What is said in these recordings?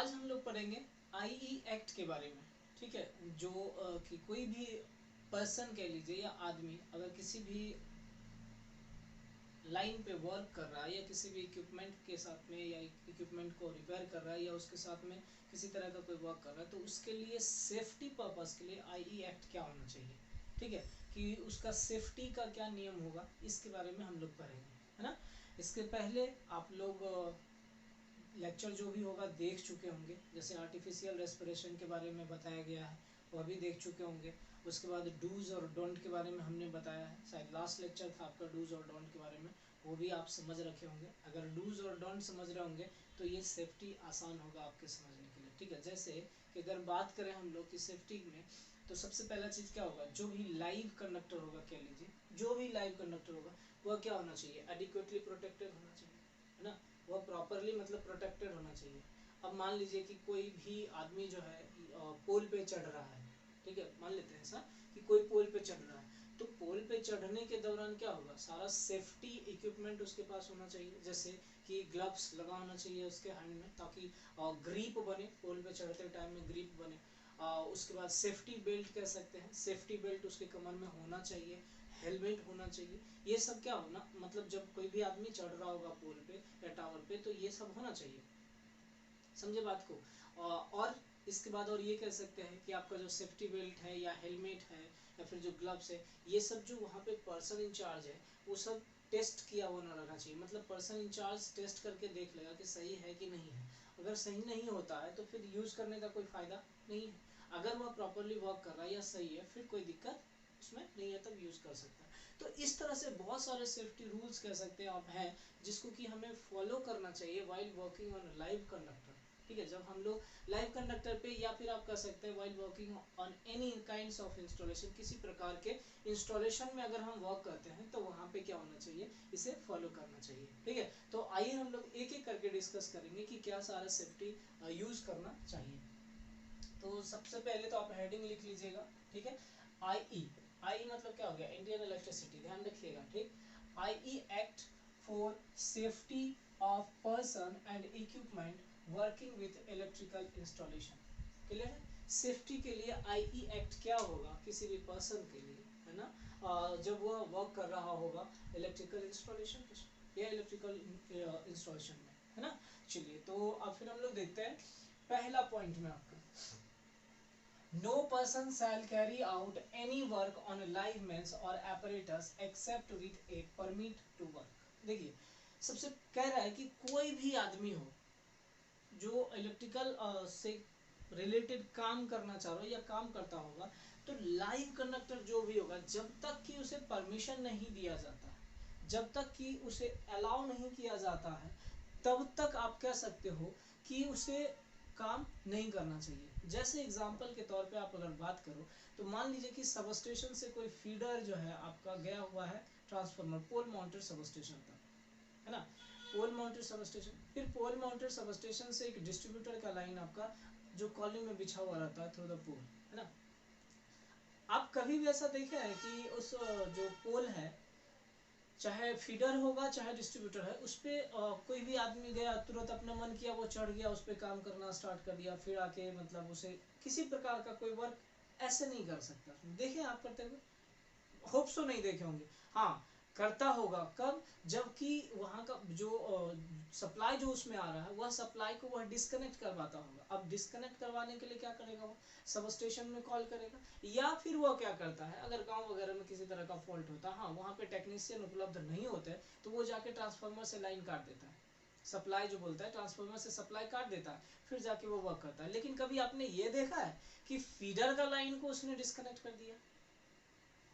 आज हम लोग पढ़ेंगे आईई एक्ट के बारे में। ठीक है, जो कि कोई भी पर्सन कह लीजिए या आदमी अगर किसी भी लाइन पे वर्क कर रहा है या किसी भी इक्विपमेंट के साथ में या इक्विपमेंट को रिपेयर कर रहा है या उसके साथ में किसी तरह का कोई वर्क कर रहा है, तो उसके लिए सेफ्टी पर्पस के लिए आईई एक्ट क्या होना चाहिए। ठीक है, कि उसका सेफ्टी का क्या नियम होगा, इसके बारे में हम लोग पढ़ेंगे, है ना। इसके पहले आप लोग लेक्चर जो भी होगा देख चुके होंगे, जैसे आर्टिफिशियल रेस्पिरेशन के बारे में बताया गया है वह भी देख चुके होंगे। उसके बाद डूज और डोंट के बारे में हमने बताया है, शायद लास्ट लेक्चर था आपका डूज और डोंट के बारे में, वो भी आप समझ रखे होंगे। अगर डूज और डोंट समझ रहे होंगे तो ये सेफ्टी आसान होगा आपके समझने के लिए। ठीक है, जैसे कि अगर बात करें हम लोग की सेफ्टी में, तो सबसे पहला चीज़ क्या होगा, जो भी लाइव कंडक्टर होगा, कह लीजिए जो भी लाइव कंडक्टर होगा वह क्या होना चाहिए, एडिक्वेटली प्रोटेक्टेड होना चाहिए, है ना। वह प्रॉपरली मतलब प्रोटेक्टेड होना चाहिए। अब मान लीजिए कि कोई भी आदमी जो है पोल पे चढ़ रहा है, ठीक है, मान लेते हैं ऐसा कि कोई पोल पे चढ़ रहा है, तो पोल पे चढ़ने के दौरान क्या होगा, सारा सेफ्टी इक्विपमेंट उसके पास होना चाहिए। जैसे कि ग्लव्स लगा होना चाहिए उसके हैंड में, ताकि ग्रिप बने, पोल पे चढ़ते टाइम में ग्रिप बने। उसके बाद सेफ्टी बेल्ट कह सकते हैं, सेफ्टी बेल्ट उसके कमर में होना चाहिए, हेलमेट होना चाहिए। ये सब क्या होना, मतलब जब कोई भी आदमी चढ़ रहा होगा पोल पे या टावर पे, तो ये सब होना चाहिए, समझे बात को। और इसके बाद और ये कह सकते हैं कि आपका जो सेफ्टी बेल्ट है या हेलमेट है या फिर जो ग्लव्स है, ये सब जो वहाँ पे पर्सन इंचार्ज है वो सब टेस्ट किया हुआ ना रहना चाहिए। मतलब पर्सन इंचार्ज टेस्ट करके देख लेगा कि सही है कि नहीं है। अगर सही नहीं होता है तो फिर यूज़ करने का कोई फ़ायदा नहीं है। अगर वह प्रॉपरली वर्क कर रहा है या सही है, फिर कोई दिक्कत उसमें नहीं है, तब यूज़ कर सकता है। तो इस तरह से बहुत सारे सेफ्टी रूल्स कह सकते हैं आप हैं, जिसको कि हमें फॉलो करना चाहिए while working on live conductor. ठीक है, जब हम लोग लाइव कंडक्टर पे या फिर आप कह सकते हैं while working on any kinds of installation, किसी प्रकार के इंस्टॉलेशन में अगर हम वर्क करते हैं तो वहाँ पे क्या होना चाहिए, इसे फॉलो करना चाहिए। ठीक है, तो आइए हम लोग एक एक करके डिस्कस करेंगे कि क्या सारा सेफ्टी यूज़ करना चाहिए। तो सबसे पहले तो आप हेडिंग लिख लीजिएगा। ठीक है, आई आई मतलब क्या हो गया, इंडियन इलेक्ट्रिसिटी, ध्यान रखिएगा। ठीक, I act for safety of person and equipment working with electrical installation. Clear है, सेफ्टी के लिए आई एक्ट क्या होगा किसी भी पर्सन के लिए, है ना, जब वह वर्क कर रहा होगा इलेक्ट्रिकल इंस्टॉलेशन या इलेक्ट्रिकल इंस्टॉलेशन में, है ना। चलिए, तो अब फिर हम लोग देखते हैं पहला पॉइंट में आपका, No person shall carry out any work on a live means or apparatus except with a permit to work। देखिए, सबसे कह रहा है कि कोई भी आदमी हो जो इलेक्ट्रिकल से रिलेटेड काम करना चाह रहा हो या काम करता होगा, तो लाइव कंडक्टर जो भी होगा, जब तक कि उसे परमिशन नहीं दिया जाता है, जब तक कि उसे अलाउ नहीं किया जाता है, तब तक आप कह सकते हो कि उसे काम नहीं करना चाहिए। जैसे एग्जाम्पल के तौर पे आप अगर बात करो, तो मान लीजिए कि सब स्टेशन से कोई फीडर जो है आपका गया हुआ है ट्रांसफार्मर, पोल माउंटेड सब स्टेशन तक, है ना, पोल माउंटेड सब स्टेशन, फिर पोल माउंटेड सब स्टेशन से एक डिस्ट्रीब्यूटर का लाइन आपका जो कॉलिंग में बिछा हुआ रहता है थ्रू द पोल, है ना। आप कभी भी ऐसा देखे हैं कि उस जो पोल है, चाहे फीडर होगा चाहे डिस्ट्रीब्यूटर है, उस पर कोई भी आदमी गया, तुरंत अपना मन किया वो चढ़ गया, उस पर काम करना स्टार्ट कर दिया, फिर आके मतलब उसे किसी प्रकार का कोई वर्क ऐसे नहीं कर सकता। देखे आप करते हुए, होप सो नहीं देखे होंगे। हाँ, करता होगा कब, जबकि वहाँ का जो सप्लाई जो उसमें आ रहा है, वह सप्लाई को वह डिस्कनेक्ट करवाता होगा। अब डिस्कनेक्ट करवाने के लिए क्या करेगा, वो सब स्टेशन में कॉल करेगा, या फिर वह क्या करता है, अगर गांव वगैरह में किसी तरह का फॉल्ट होता है, हाँ वहाँ पे टेक्नीशियन उपलब्ध नहीं होते, तो वो जाके ट्रांसफार्मर से लाइन काट देता है, सप्लाई जो बोलता है ट्रांसफार्मर से सप्लाई काट देता है, फिर जाके वो वर्क करता है। लेकिन कभी आपने ये देखा है कि फीडर का लाइन को उसने डिस्कनेक्ट कर दिया,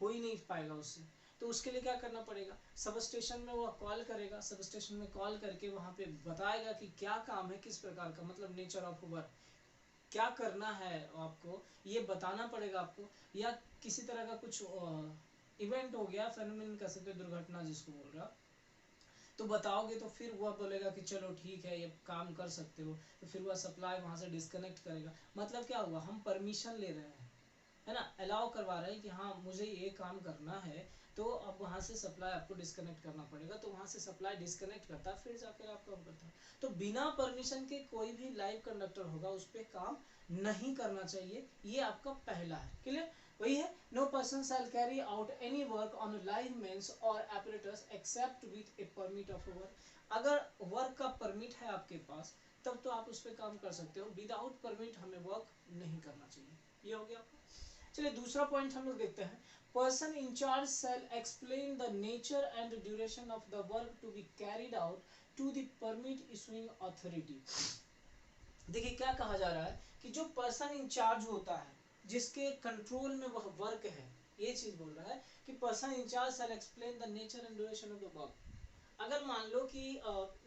हो ही नहीं पाएगा उससे। तो उसके लिए क्या करना पड़ेगा, सब स्टेशन में वो कॉल करेगा, सब स्टेशन में कॉल करके वहाँ पे बताएगा कि क्या काम है, किस प्रकार का, मतलब नेचर ऑफ वर्क क्या करना है आपको, ये बताना पड़ेगा आपको। या किसी तरह का कुछ इवेंट हो गया, फेनोमेन कह सकते हो, दुर्घटना जिसको बोल रहा, तो बताओगे तो फिर वह बोलेगा कि चलो ठीक है ये काम कर सकते हो, तो फिर वह सप्लाई वहाँ से डिस्कनेक्ट करेगा। मतलब क्या हुआ, हम परमिशन ले रहे हैं, है ना, अलाउ करवा रहे हैं कि हाँ मुझे ये काम करना है, तो अब वहाँ से सप्लाई आपको डिस्कनेक्ट करना पड़ेगा, तो वहाँ से सप्लाई डिस्कनेक्ट करता है, फिर जाकर आप काम करता है। तो बिना परमिशन के कोई भी लाइव कंडक्टर होगा उस पर काम नहीं करना चाहिए, ये आपका पहला है। क्लियर? वही है, no person shall carry out any work on live mains और operators except with a permit of work. अगर वर्क का परमिट है आपके पास तब तो आप उस पर काम कर सकते हो, विदाउट परमिट हमें वर्क नहीं करना चाहिए। ये हो गया आपका। चलिए दूसरा पॉइंट हम लोग देखते हैं, person in charge shall explain the nature and duration of the work to be carried out to the permit issuing authority. देखिए क्या कहा जा रहा है कि जो पर्सन इन चार्ज होता है, जिसके कंट्रोल में वह वर्क है, ये चीज बोल रहा है कि person in charge shall explain the nature and duration of the work. अगर मान लो कि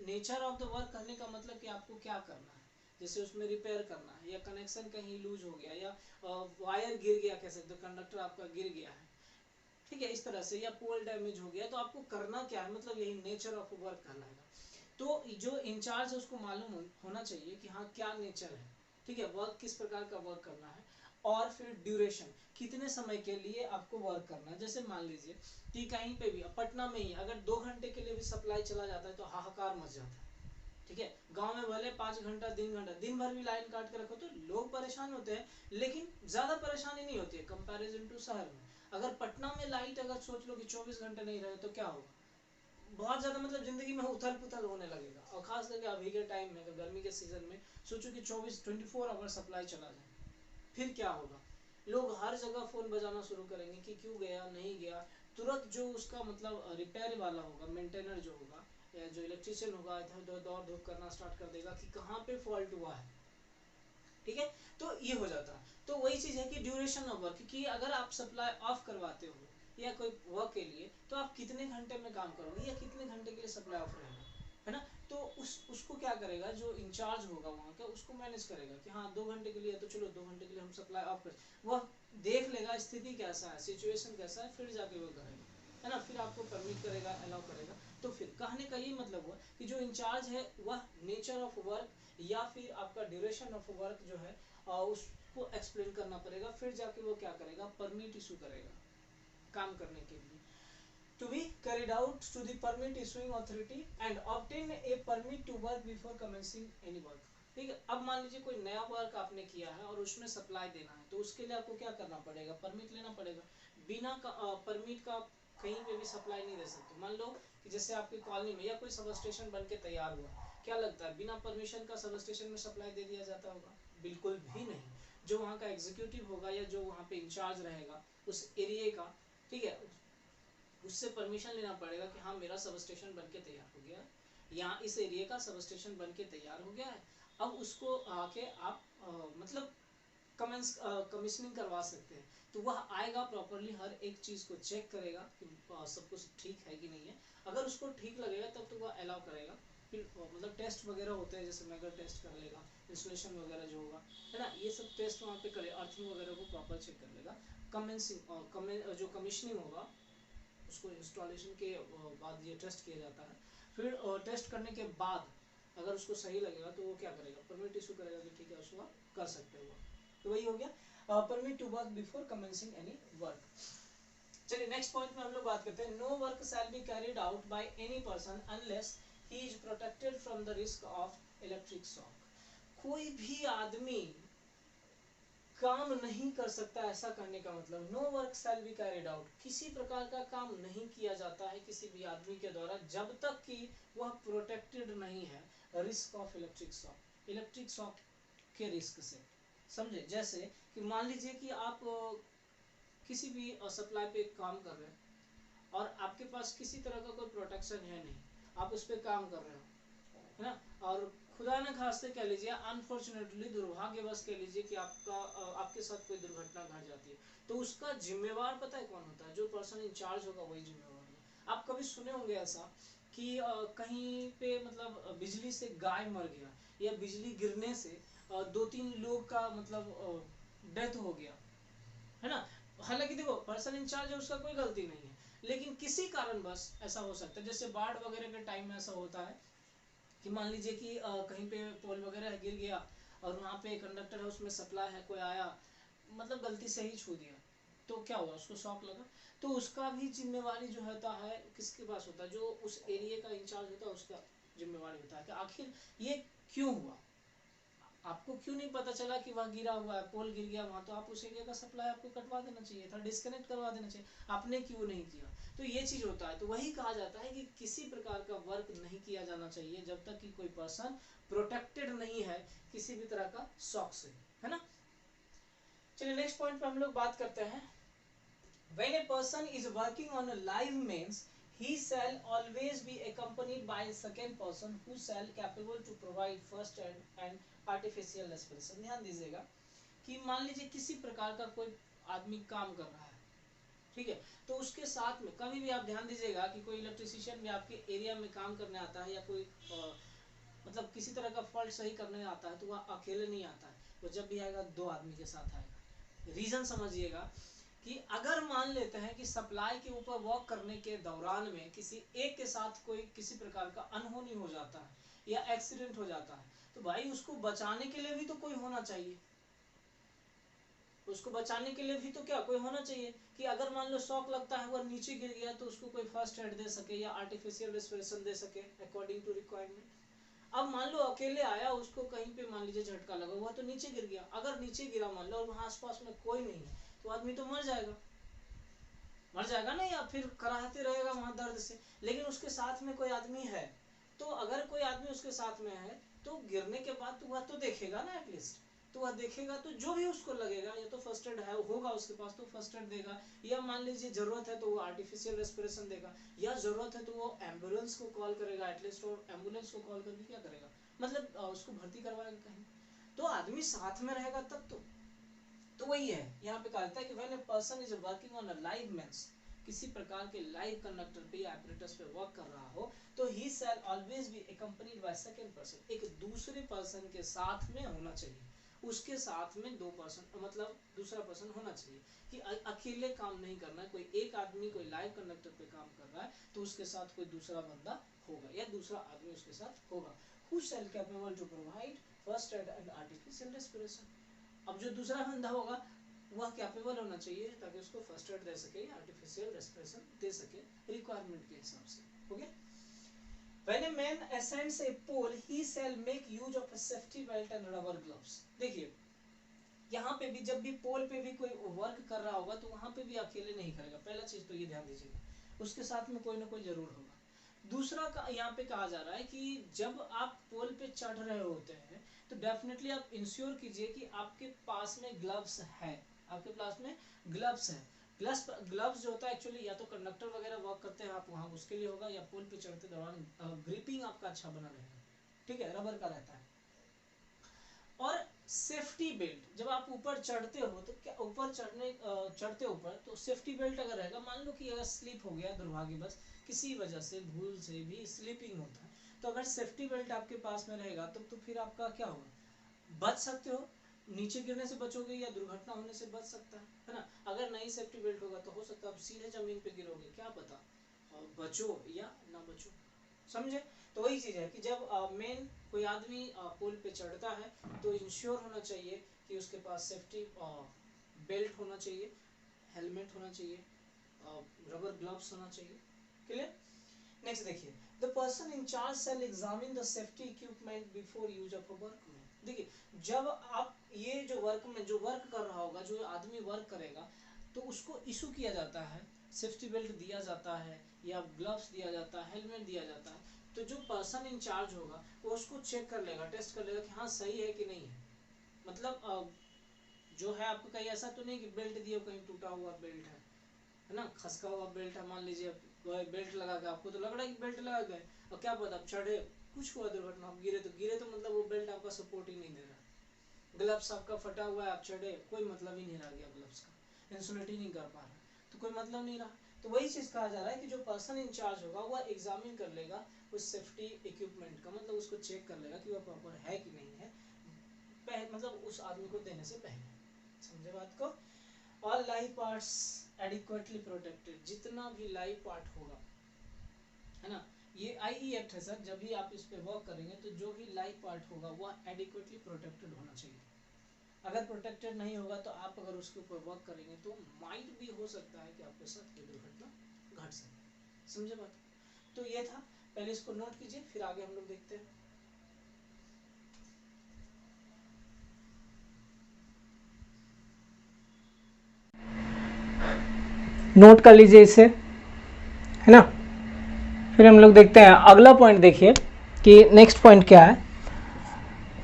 नेचर ऑफ द वर्क करने का मतलब कि आपको क्या करना है, जैसे उसमें रिपेयर करना है, या कनेक्शन कहीं लूज हो गया, या वायर गिर गया, कह सकते हो कंडक्टर आपका गिर गया है, ठीक है, इस तरह से, या पोल डैमेज हो गया, तो आपको करना क्या है, मतलब यही नेचर ऑफ वर्क कहलाएगा। तो जो इंचार्ज है उसको मालूम होना चाहिए कि हाँ क्या नेचर है, ठीक है, वर्क किस प्रकार का वर्क करना है, और फिर ड्यूरेशन कितने समय के लिए आपको वर्क करना है। जैसे मान लीजिए कि कहीं पे भी पटना में ही अगर 2 घंटे के लिए भी सप्लाई चला जाता है तो हाहाकार मच जाता है, ठीक है। गांव में भले 5 घंटा दिन भर भी लाइन काट के रखो तो लोग परेशान होते हैं, लेकिन ज्यादा परेशानी नहीं होती है कंपैरिजन टू शहर में। अगर पटना में लाइट अगर सोच लो कि 24 घंटे नहीं रहे तो क्या होगा, बहुत ज्यादा मतलब जिंदगी में उथल पुथल होने लगेगा। और खास करके अभी के टाइम में गर्मी के सीजन में सोचो कि 24 आवर सप्लाई चला जाए, फिर क्या होगा, लोग हर जगह फोन बजाना शुरू करेंगे कि क्यों गया नहीं गया। तुरंत जो उसका मतलब रिपेयर वाला होगा, मेंटेनर जो होगा या जो इलेक्ट्रिशियन होगा, इधर दौड़ धूप करना स्टार्ट कर देगा कि कहाँ पे फॉल्ट हुआ है, ठीक है। तो ये हो जाता है। तो वही चीज है कि ड्यूरेशन ऑफ वर्क, कि अगर आप सप्लाई ऑफ करवाते हो या कोई वर्क के लिए तो आप कितने घंटे में काम करोगे या कितने घंटे के लिए सप्लाई ऑफ रहेगा, है ना। तो उसको क्या करेगा, जो इंचार्ज होगा वहाँ का, उसको मैनेज करेगा कि हाँ 2 घंटे के लिए तो चलो 2 घंटे के लिए हम सप्लाई ऑफ कर, वह देख लेगा स्थिति कैसा है, सिचुएशन कैसा है, फिर जाके वो करेगा, है ना, फिर आपको परमिट करेगा, अलाउ करेगा। तो फिर कहने का ये मतलब हुआ कि जो इंचार्ज है वह नेचर ऑफ वर्क या फिर आपका ड्यूरेशन ऑफ वर्क जो है उसको एक्सप्लेन करना पड़ेगा, फिर जाके वो क्या करेगा, परमिट इशू करेगा काम करने के लिए। To be carried out to the permit issuing authority and obtain a permit to work before commencing any work। ठीक है, अब मान लीजिए कोई नया वर्क आपने किया है और उसमें सप्लाई देना है, तो उसके लिए आपको क्या करना पड़ेगा, परमिट लेना पड़ेगा। बिना परमिट का कहीं पे भी सप्लाई नहीं दे सकते। मान लो कि जैसे आपकी कॉलोनी में या कोई सब स्टेशन बन के तैयार हुआ, क्या लगता है बिना परमिशन का सब स्टेशन में सप्लाई दे दिया जाता होगा? बिल्कुल भी नहीं। जो वहाँ का एग्जीक्यूटिव होगा या जो वहाँ पे इंचार्ज रहेगा उस एरिया का, ठीक है, उससे परमिशन लेना पड़ेगा कि हाँ मेरा सब स्टेशन बन के तैयार हो गया है, यहाँ इस एरिया का सब स्टेशन बन के तैयार हो गया है, अब उसको आके आप मतलब कमीशनिंग करवा सकते हैं। तो वह आएगा प्रॉपरली हर एक चीज़ को चेक करेगा कि सब कुछ ठीक है कि नहीं है। अगर उसको ठीक लगेगा तब तो वह अलाउ करेगा। फिर मतलब टेस्ट वगैरह होते हैं, जैसे मेगा टेस्ट कर लेगा, इंस्टॉलेशन वगैरह जो होगा, है ना, ये सब टेस्ट वहाँ पे करे, अर्थिंग वगैरह को प्रॉपर चेक कर लेगा। कमेंसिंग जो कमीशनिंग होगा उसको इंस्टॉलेशन के बाद ये टेस्ट किया जाता है। फिर टेस्ट करने के बाद अगर उसको सही लगेगा तो वो क्या करेगा, परमिट इशू करेगा कि ठीक है उसको कर सकते हो। तो वही हो गया permit to work before commencing any work. चलिए नेक्स्ट पॉइंट में हम लोग बात करते हैं, no work shall be carried out by any person unless he is protected from the risk of electric shock. कोई भी आदमी काम नहीं कर सकता, ऐसा करने का मतलब no work shall be carried out, किसी प्रकार का काम नहीं किया जाता है किसी भी आदमी के द्वारा जब तक कि वह प्रोटेक्टेड नहीं है risk of electric shock, electric shock के रिस्क से। समझे, जैसे कि मान लीजिए कि आप किसी भी सप्लाई पे काम कर रहे हैं और आपके पास किसी तरह का कोई प्रोटेक्शन है नहीं, आप उस पर काम कर रहे हो, है ना, और खुदा न खास्ते कह लीजिए, अनफॉर्चुनेटली दुर्भाग्यवश कह लीजिए कि आपके साथ कोई दुर्घटना घट जाती है, तो उसका जिम्मेवार पता है कौन होता है? जो पर्सन इंचार्ज होगा वही जिम्मेवार होगा। आप कभी सुने होंगे ऐसा कि कहीं पे मतलब बिजली से गाय मर गया या बिजली गिरने से 2-3 लोग का मतलब डेथ हो गया, है ना। हालांकि देखो पर्सन इंचार्ज है, उसका कोई गलती नहीं है, लेकिन किसी कारण बस ऐसा हो सकता है। जैसे बाढ़ वगैरह के टाइम में ऐसा होता है कि मान लीजिए कि कहीं पे पोल वगैरह गिर गया और वहाँ पे कंडक्टर है उसमें सप्लाई है, कोई आया मतलब गलती से ही छू दिया, तो क्या हुआ, उसको शॉक लगा, तो उसका भी जिम्मेवारी जो होता है किसके पास होता है, जो उस एरिया का इंचार्ज होता है उसका जिम्मेवारी होता है कि आखिर ये क्यों हुआ। आपको क्यों नहीं पता चला कि वहाँ गिरा हुआ है, पोल गिर गया वहाँ, तो आप उस एरिया का सप्लाई आपको कटवा देना चाहिए था, डिस्कनेक्ट करवा देना चाहिए, आपने क्यों नहीं किया। तो ये चीज़ होता है, तो वही कहा जाता है कि किसी प्रकार का वर्क नहीं किया जाना चाहिए जब तक कि कोई पर्सन प्रोटेक्टेड नहीं है किसी भी तरह का शॉक से, है ना। चलिए नेक्स्ट पॉइंट पे हम लोग बात करते हैं। When a person is working on a live means, he shall always be accompanied by a second person who shall capable to provide first and artificial respiration। ध्यान दीजिएगा कि मान लीजिए किसी प्रकार का कोई आदमी काम कर रहा है, ठीक है, तो उसके साथ में कभी भी आप ध्यान दीजिएगा कि कोई इलेक्ट्रिशियन भी आपके एरिया में काम करने आता है या कोई मतलब किसी तरह का फॉल्ट सही करने आता है, तो वह अकेले नहीं आता है, वो जब भी आएगा 2 आदमी के साथ आएगा। रीजन समझिएगा कि अगर मान लेते हैं कि सप्लाई के ऊपर वर्क करने के दौरान में किसी एक के साथ कोई किसी प्रकार का अनहोनी हो जाता है या एक्सीडेंट हो जाता है, तो भाई उसको बचाने के लिए भी तो कोई होना चाहिए, उसको बचाने के लिए भी तो क्या कोई होना चाहिए कि अगर मान लो शॉक लगता है वह नीचे गिर गया तो उसको कोई फर्स्ट एड दे सके या आर्टिफिशियल रेस्पिरेशन दे सके अकॉर्डिंग टू रिक्वायरमेंट। अब मान लो अकेले आया, उसको कहीं पे मान लीजिए झटका लगा, हुआ तो नीचे गिर गया, अगर नीचे गिरा मान लो और वहाँ आसपास में कोई नहीं है, तो आदमी तो मर जाएगा, मर जाएगा ना, या फिर कराहते रहेगा वहाँ दर्द से। लेकिन उसके साथ में कोई आदमी है, तो अगर कोई आदमी उसके साथ में है तो गिरने के बाद तो वह तो देखेगा ना एटलीस्ट, तो वह देखेगा तो जो भी उसको लगेगा, या तो फर्स्ट एड है होगा उसके पास तो फर्स्ट एड देगा, या मान लीजिए जरूरत है तो वो आर्टिफिशियल रेस्पिरेशन देगा, या जरूरत है तो वो एम्बुलेंस को कॉल करेगा एटलीस्ट, और एम्बुलेंस को कॉल करके क्या करेगा, मतलब उसको भर्ती करवाएगा कहीं, तो आदमी साथ में रहेगा तब तो वही है यहाँ पे कहा है कि when a person is working on a live mains, किसी प्रकार के लाइव कंडक्टर पे या ऑपरेटर्स पे वर्क कर रहा हो, तो he shall always be accompanied by second person, एक दूसरे पर्सन के साथ में होना चाहिए, उसके साथ में 2 पर्सन मतलब दूसरा पर्सन होना चाहिए, कि अकेले काम नहीं करना है, कोई एक आदमी कोई लाइव कंडक्टर पे काम कर रहा है तो उसके साथ कोई दूसरा बंदा होगा या दूसरा आदमी उसके साथ होगा, who shall capable to provide first aid and artificial respiration. अब जो दूसरा बंदा होगा वह कैपेबल होना चाहिए ताकि उसको फर्स्ट एड दे सके, आर्टिफिशियल रेस्पिरेशन दे सके रिक्वायरमेंट के हिसाब से, हो गया। When a man ascends a pole, he shall make use of a safety belt and rubber gloves। देखिए यहाँ पे भी जब भी पोल पे भी कोई वर्क कर रहा होगा तो वहाँ पे भी अकेले नहीं करेगा, पहला चीज तो ये ध्यान दीजिएगा, उसके साथ में कोई ना कोई जरूर होगा। दूसरा का यहाँ पे कहा जा रहा है कि जब आप पोल पे चढ़ रहे होते हैं तो डेफिनेटली आप इंश्योर कीजिए कि आपके पास में ग्लव्स है, आपके पास में ग्लव्स है। ग्लव्स जो होता है एक्चुअली या तो कंडक्टर वगैरह वर्क करते हैं आप वहाँ उसके लिए होगा, या पोल पे चढ़ते दौरान ग्रिपिंग आपका अच्छा बना रहेगा, ठीक है, रबर का रहता है। और सेफ्टी बेल्ट, जब आप ऊपर चढ़ते हो तो क्या ऊपर चढ़ते ऊपर तो सेफ्टी बेल्ट अगर रहेगा, मान लो कि अगर स्लिप हो गया दुर्भाग्यवश किसी वजह से भूल से भी स्लिपिंग होता है, तो अगर सेफ्टी बेल्ट आपके पास में रहेगा तो फिर आपका क्या होगा, बच सकते हो, नीचे गिरने से बचोगे या दुर्घटना होने से बच सकता है ना। अगर नहीं सेफ्टी बेल्ट होगा तो हो सकता है आप सीधे जमीन पे गिरोगे, क्या पता बचो या ना बचो, समझे। तो वही चीज है कि जब मेन कोई आदमी पुल पे चढ़ता है तो इंश्योर होना चाहिए कि उसके पास सेफ्टी बेल्ट होना चाहिए, हेलमेट होना चाहिए, रबर ग्लव्स होना चाहिए, क्लियर। नेक्स्ट देखिए, the person in charge shall examine the safety equipment before use of a workman. देखिए जब आप ये जो वर्कमैन जो वर्क कर रहा होगा, जो आदमी वर्क करेगा, तो उसको इशू किया जाता है, सेफ्टी बेल्ट दिया जाता है या ग्लव्स दिया जाता है, हेलमेट दिया जाता है, तो जो पर्सन इन चार्ज होगा वो उसको चेक कर लेगा, टेस्ट कर लेगा कि हाँ सही है कि नहीं है, मतलब जो है आपको कहीं ऐसा तो नहीं कि बेल्ट दिए कहीं टूटा हुआ बेल्ट है ना, खसका हुआ बेल्ट है, मान लीजिए बेल्ट लगा के आपको तो लग रहा है कि बेल्ट लगा गए और क्या पता आप चढ़े कुछ हुआ दुर्घटना, आप गिरे तो मतलब वो बेल्ट आपका सपोर्ट ही नहीं दे रहा, ग्लव्स आपका फटा हुआ है, आप चढ़े कोई मतलब ही नहीं रह गया, ग्लव्स का इंसुलेट ही नहीं कर पा रहा, तो कोई मतलब नहीं रहा। तो वही चीज कहा जा रहा है कि जो पर्सन इंचार्ज होगा वह एग्जामिन कर लेगा उस सेफ्टी इक्विपमेंट का, मतलब उसको चेक कर लेगा कि वह प्रॉपर है कि नहीं है, मतलब उस आदमी को देने से पहले, समझे बात को। All live parts adequately protected, जितना भी लाइव पार्ट होगा, है ना, ये आईई एक्ट है सर, जब भी आप इस पे वर्क करेंगे तो जो भी लाइव पार्ट होगा वह एडिक्वेटली प्रोटेक्टेड होना चाहिए, अगर प्रोटेक्टेड नहीं होगा तो आप अगर उसके ऊपर वर्क करेंगे तो माइट भी हो सकता है कि आपके साथ कोई दुर्घटना घट सके। समझे बात? तो ये था, पहले इसको नोट कीजिए, फिर आगे हम लोग देखते हैं। नोट कर लीजिए इसे, है ना। फिर हम लोग देखते हैं अगला पॉइंट। देखिए कि नेक्स्ट पॉइंट क्या है।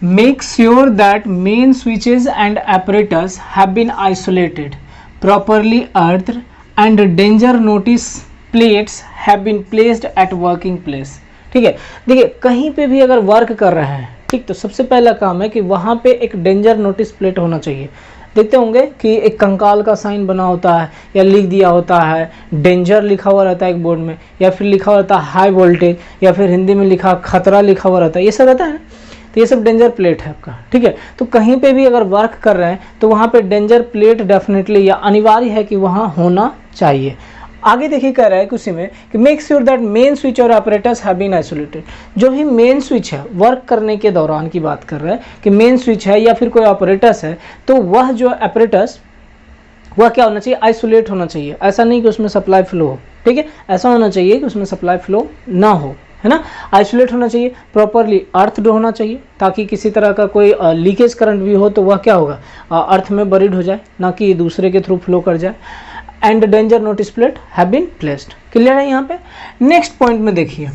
Make sure that main switches and apparatus have been isolated, properly earthed and danger notice plates have been placed at working place. ठीक है, देखिए कहीं पे भी अगर वर्क कर रहे हैं, ठीक, तो सबसे पहला काम है कि वहाँ पे एक डेंजर नोटिस प्लेट होना चाहिए। देखते होंगे कि एक कंकाल का साइन बना होता है या लिख दिया होता है, डेंजर लिखा हुआ रहता है एक बोर्ड में, या फिर लिखा हुआ रहता है हाई वोल्टेज, या फिर हिंदी में लिखा खतरा लिखा हुआ रहता है, ये सब रहता है। तो ये सब डेंजर प्लेट है आपका। ठीक है, तो कहीं पे भी अगर वर्क कर रहे हैं तो वहाँ पे डेंजर प्लेट डेफिनेटली या अनिवार्य है कि वहाँ होना चाहिए। आगे देखिए कह रहा है उसी में कि make sure that main switch और apparatus हैव बीन आइसोलेटेड। जो भी मेन स्विच है, वर्क करने के दौरान की बात कर रहा है कि मेन स्विच है या फिर कोई apparatus है, तो वह जो apparatus वह क्या होना चाहिए, आइसोलेट होना चाहिए। ऐसा नहीं कि उसमें सप्लाई फ्लो हो, ठीक है, ऐसा होना चाहिए कि उसमें सप्लाई फ्लो ना हो, है ना। आइसोलेट होना चाहिए, प्रॉपरली अर्थड होना चाहिए, ताकि किसी तरह का कोई लीकेज करंट भी हो तो वह क्या होगा, अर्थ में बरीड हो जाए, ना कि दूसरे के थ्रू फ्लो कर जाए। And danger notice plate have been placed. Clear है यहाँ पे। नेक्स्ट पॉइंट में देखिए,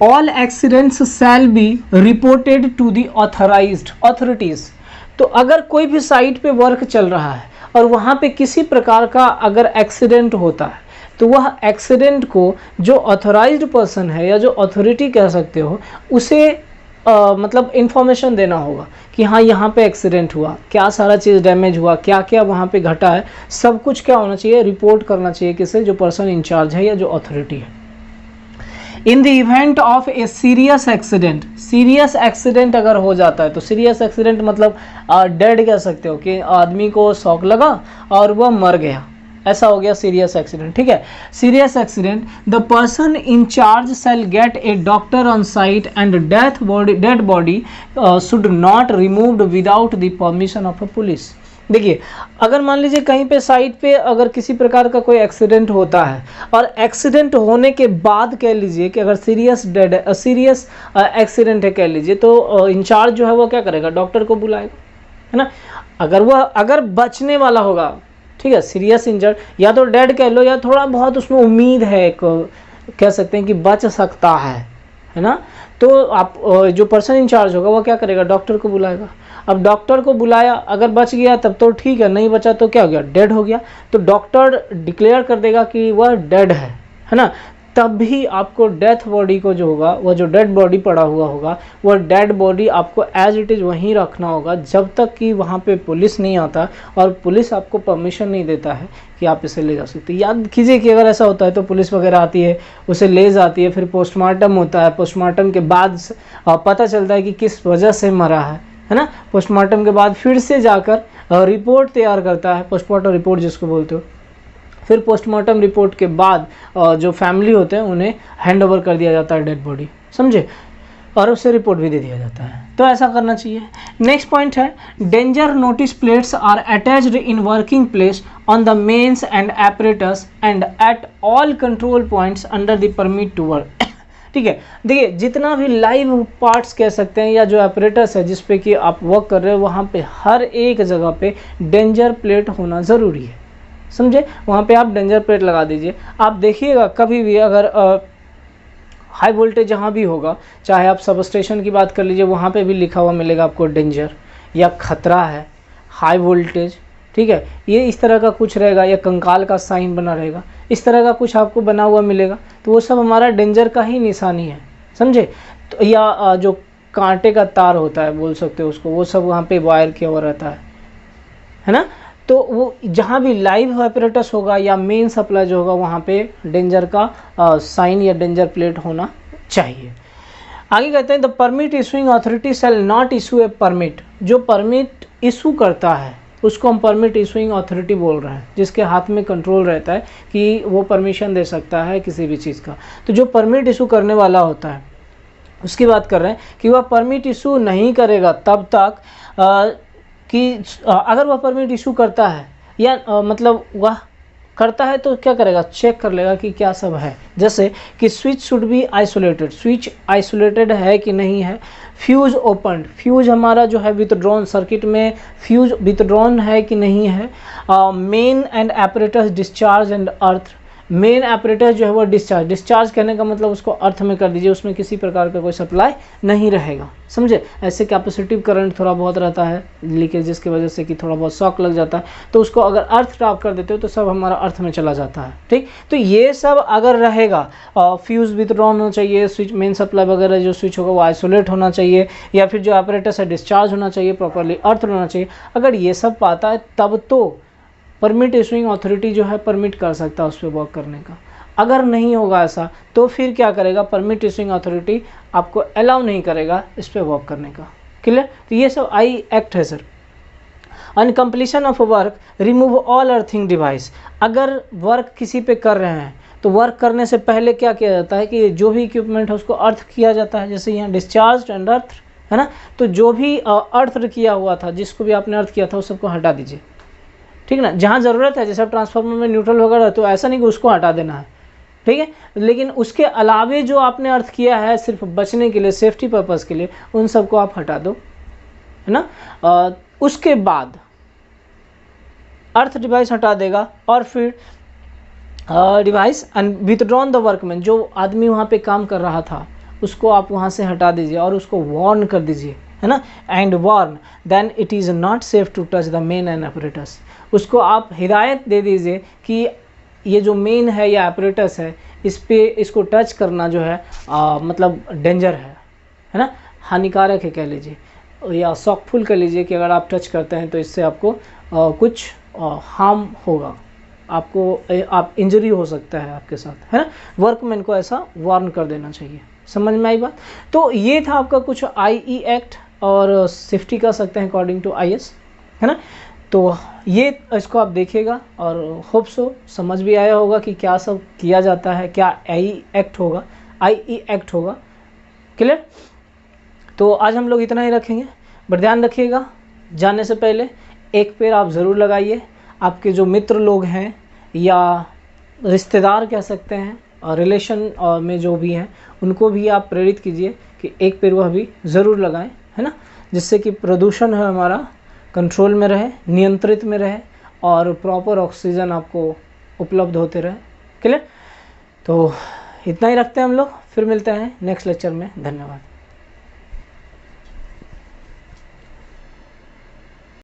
all accidents shall be reported to the authorised authorities. तो अगर कोई भी साइट पे वर्क चल रहा है और वहाँ पे किसी प्रकार का अगर एक्सीडेंट होता है तो वह एक्सीडेंट को जो ऑथराइज्ड पर्सन है या जो अथॉरिटी कह सकते हो उसे मतलब इन्फॉर्मेशन देना होगा कि हाँ यहाँ पे एक्सीडेंट हुआ, क्या सारा चीज़ डैमेज हुआ, क्या क्या वहाँ पे घटा है, सब कुछ क्या होना चाहिए, रिपोर्ट करना चाहिए किसे, जो पर्सन इंचार्ज है या जो अथॉरिटी है। In the event of a serious accident, serious accident अगर हो जाता है तो सीरियस एक्सीडेंट मतलब डेड कह सकते हो कि आदमी को शॉक लगा और वह मर गया, ऐसा हो गया सीरियस एक्सीडेंट। ठीक है, serious accident, the person in charge shell gate A doctor on site and dead body should not removed without the permission of a police. देखिए अगर मान लीजिए कहीं पे साइट पे अगर किसी प्रकार का कोई एक्सीडेंट होता है और एक्सीडेंट होने के बाद कह लीजिए कि अगर सीरियस एक्सीडेंट है कह लीजिए, तो इंचार्ज जो है वो क्या करेगा, डॉक्टर को बुलाएगा, है ना। अगर बचने वाला होगा, ठीक है, सीरियस इंजर्ड या तो डेड कह लो या थोड़ा बहुत उसमें उम्मीद है, एक कह सकते हैं कि बच सकता है ना, तो आप जो पर्सन इंचार्ज होगा वो क्या करेगा, डॉक्टर को बुलाएगा। अब डॉक्टर को बुलाया, अगर बच गया तब तो ठीक है, नहीं बचा तो क्या हो गया, डेड हो गया, तो डॉक्टर डिक्लेयर कर देगा कि वह डेड है ना। तब भी आपको डेथ बॉडी को जो होगा, वह जो डेड बॉडी पड़ा हुआ होगा, वह डेड बॉडी आपको एज इट इज़ वहीं रखना होगा जब तक कि वहाँ पे पुलिस नहीं आता और पुलिस आपको परमिशन नहीं देता है कि आप इसे ले जा सकते। याद कीजिए कि अगर ऐसा होता है तो पुलिस वगैरह आती है, उसे ले जाती है, फिर पोस्टमार्टम होता है, पोस्टमार्टम के बाद पता चलता है कि किस वजह से मरा है ना। पोस्टमार्टम के बाद फिर से जाकर रिपोर्ट तैयार करता है, पोस्टमार्टम रिपोर्ट जिसको बोलते हो। फिर पोस्टमार्टम रिपोर्ट के बाद जो फैमिली होते हैं उन्हें हैंड ओवर कर दिया जाता है डेड बॉडी, समझे, और उससे रिपोर्ट भी दे दिया जाता है। तो ऐसा करना चाहिए। नेक्स्ट पॉइंट है, danger notice plates are attached in working place on the mains and apparatus and at all control points under the permit to work. ठीक है, देखिए जितना भी लाइव पार्ट्स कह सकते हैं या जो apparatus है जिस पे कि आप वर्क कर रहे हो, वहाँ पे हर एक जगह पे डेंजर प्लेट होना ज़रूरी है, समझे। वहाँ पे आप डेंजर प्लेट लगा दीजिए। आप देखिएगा कभी भी अगर हाई वोल्टेज जहाँ भी होगा, चाहे आप सब स्टेशन की बात कर लीजिए, वहाँ पे भी लिखा हुआ मिलेगा आपको डेंजर या खतरा है, हाई वोल्टेज, ठीक है, ये इस तरह का कुछ रहेगा, या कंकाल का साइन बना रहेगा, इस तरह का कुछ आपको बना हुआ मिलेगा, तो वो सब हमारा डेंजर का ही निशानी है, समझे। तो या जो कांटे का तार होता है बोल सकते हो उसको, वो सब वहाँ पे वायर किया हुआ रहता है ना। तो वो जहाँ भी लाइव apparatus होगा या मेन सप्लाई जो होगा वहाँ पे डेंजर का साइन या डेंजर प्लेट होना चाहिए। आगे कहते हैं the permit issuing authority shall not issue A permit. जो परमिट इशू करता है उसको हम परमिट इशूइंग अथॉरिटी बोल रहे हैं, जिसके हाथ में कंट्रोल रहता है कि वो परमिशन दे सकता है किसी भी चीज़ का। तो जो परमिट इशू करने वाला होता है उसकी बात कर रहे हैं कि वह परमिट इशू नहीं करेगा तब तक कि अगर वह परमिट इशू करता है या मतलब वह करता है तो क्या करेगा, चेक कर लेगा कि क्या सब है, जैसे कि switch should be isolated, switch isolated है कि नहीं है, फ्यूज ओपनड, फ्यूज हमारा जो है विथड्रॉन, सर्किट में फ्यूज विथड्रॉन है कि नहीं है, main and apparatus discharge and earth, main apparatus जो है वो डिस्चार्ज कहने का मतलब उसको अर्थ में कर दीजिए, उसमें किसी प्रकार का कोई सप्लाई नहीं रहेगा, समझे। ऐसे कैपेसिटिव करंट थोड़ा बहुत रहता है लीकेजेस की वजह से कि थोड़ा बहुत शॉक लग जाता है, तो उसको अगर अर्थ टॉप कर देते हो तो सब हमारा अर्थ में चला जाता है, ठीक। तो ये सब अगर रहेगा, फ्यूज विथड्रॉन होना चाहिए, स्विच मेन सप्लाई वगैरह जो स्विच होगा वो आइसोलेट होना चाहिए, या फिर जो एपरेटस है डिस्चार्ज होना चाहिए, प्रॉपरली अर्थ होना चाहिए, अगर ये सब पाता है तब तो परमिट इशूइंग अथॉरिटी जो है परमिट कर सकता है उस पर वर्क करने का। अगर नहीं होगा ऐसा तो फिर क्या करेगा, परमिट इशूइंग अथॉरिटी आपको अलाउ नहीं करेगा इस पर वर्क करने का। क्लियर। तो ये सब आई एक्ट है sir. On completion of work remove all earthing device, अगर वर्क किसी पे कर रहे हैं तो वर्क करने से पहले क्या किया जाता है कि जो भी इक्विपमेंट है उसको अर्थ किया जाता है, जैसे यहाँ डिस्चार्ज एंड अर्थ है ना, तो जो भी अर्थ किया हुआ था, जिसको भी आपने अर्थ किया था उस सबको हटा दीजिए, ठीक ना। जहाँ ज़रूरत है, जैसे ट्रांसफार्मर में न्यूट्रल वगैरह, तो ऐसा नहीं कि उसको हटा देना है, ठीक है, लेकिन उसके अलावे जो आपने अर्थ किया है सिर्फ बचने के लिए, सेफ्टी पर्पज़ के लिए, उन सबको आप हटा दो, है ना। उसके बाद अर्थ डिवाइस हटा देगा और फिर device and withdrawn the workman, जो आदमी वहाँ पे काम कर रहा था उसको आप वहाँ से हटा दीजिए और उसको वार्न कर दीजिए, है ना। And warn then it is not safe to touch the main and apparatus, उसको आप हिदायत दे दीजिए कि ये जो मेन है या एपरेटस है इसको टच करना जो है मतलब डेंजर है ना, हानिकारक है कह लीजिए, या शॉकफुल कह लीजिए कि अगर आप टच करते हैं तो इससे आपको कुछ हार्म होगा, आपको आप इंजरी हो सकता है आपके साथ, है ना। वर्कमैन को ऐसा वार्न कर देना चाहिए। समझ में आई बात। तो ये था आपका कुछ आईई एक्ट और सेफ्टी कह सकते हैं अकॉर्डिंग टू आईएस, है ना। तो ये इसको आप देखिएगा और होप सो समझ भी आया होगा कि क्या सब किया जाता है, क्या आईई एक्ट होगा। क्लियर। तो आज हम लोग इतना ही रखेंगे, बट ध्यान रखिएगा जाने से पहले एक पेड़ आप ज़रूर लगाइए। आपके जो मित्र लोग हैं या रिश्तेदार कह सकते हैं और रिलेशन में जो भी हैं उनको भी आप प्रेरित कीजिए कि एक पेड़ वह भी ज़रूर लगाएं, है ना, जिससे कि प्रदूषण है हमारा कंट्रोल में रहे, नियंत्रित में रहे और प्रॉपर ऑक्सीजन आपको उपलब्ध होते रहे। क्लियर। तो इतना ही रखते हैं हम लोग, फिर मिलते हैं नेक्स्ट लेक्चर में। धन्यवाद।